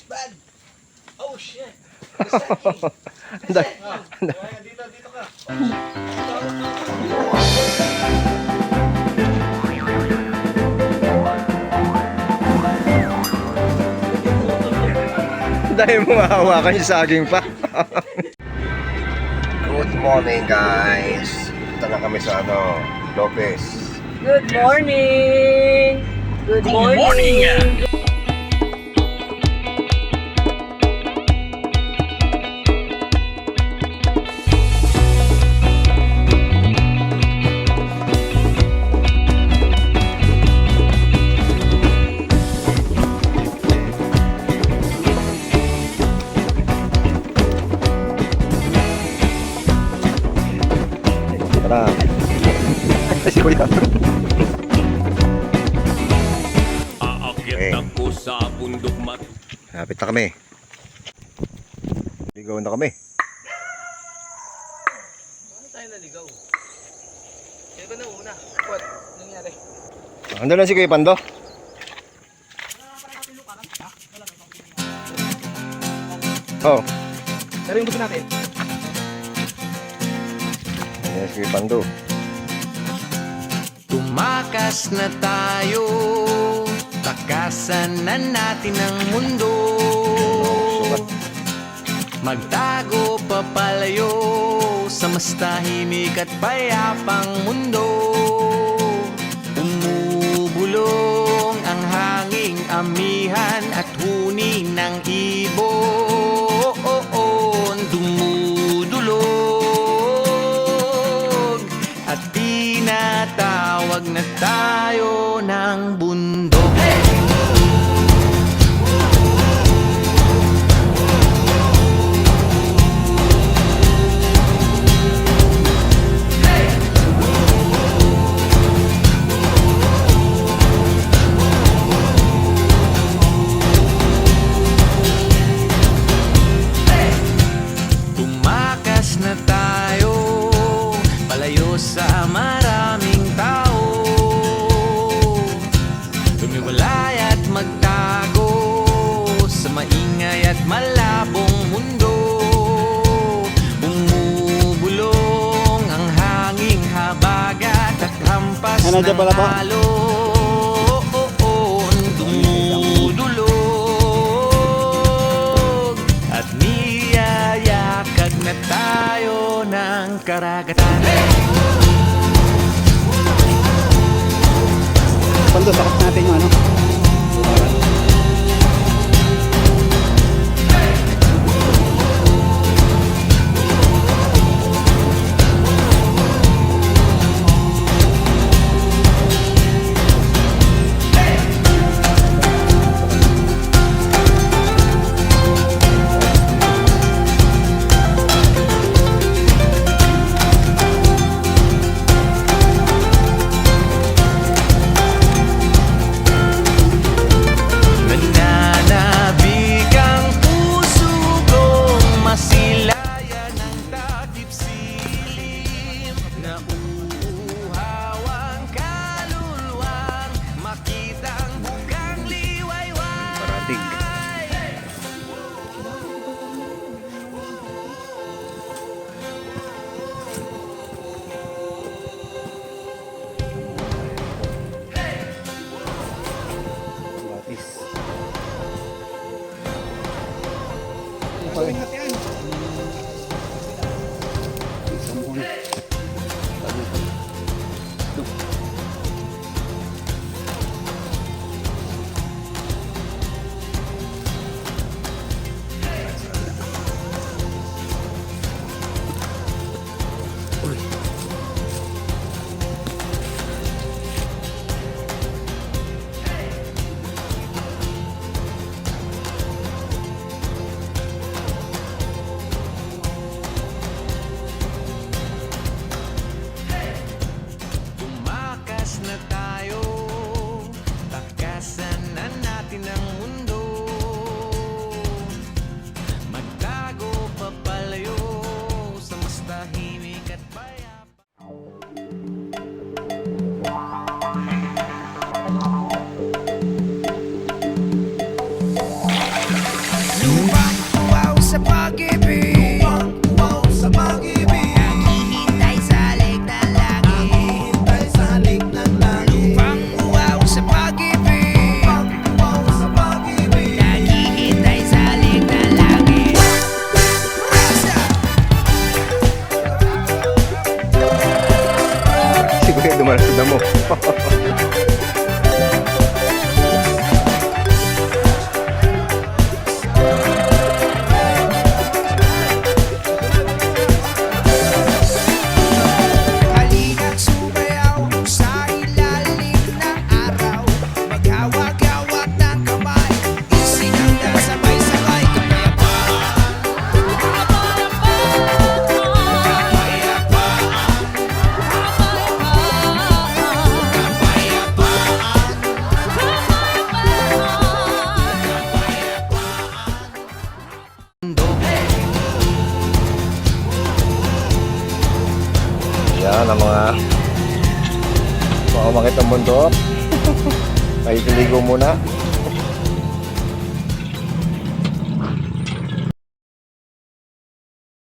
bad. Oh shit. Dito ka. Dahil mo mahawakan yung saging pa. Good morning guys. Ito na kami sa Lopez. Good morning! Good morning! Tara. Si Kuya. Aakyat ako sa bundok mat. Lapit na kami. Ligaw na kami. Ano tayo naligaw? Kaya ba na una? What? Nangyari? Ando lang si Kuya Pando. Oh. Pero yung gusto natin. Ayan si Kuya Pando. Tumakas na tayo, takasan na natin ang mundo. Magtago papalayo sa mas tahimik at payapang mundo. Umubulong ang hanging amihan at huni ng ibon. Dumudulog at tinatawag na tayo ng bundok. Tumakas na tayo, palayo sa maraming tao. Tumiwalay at magtago sa maingay at malabong mundo. Bumubulong ang hanging habagat at hampas ng alon. Dumudulog at niyayakag na tayo ng karagatan. Pando, sakot natin yung ano. Nananabik ang puso kong masilayan ng takip silim. Nauuhaw ang kaluluwang makitang bukang liwayway. Parating. Yan ang mga umakit ang bundok. May ligo muna.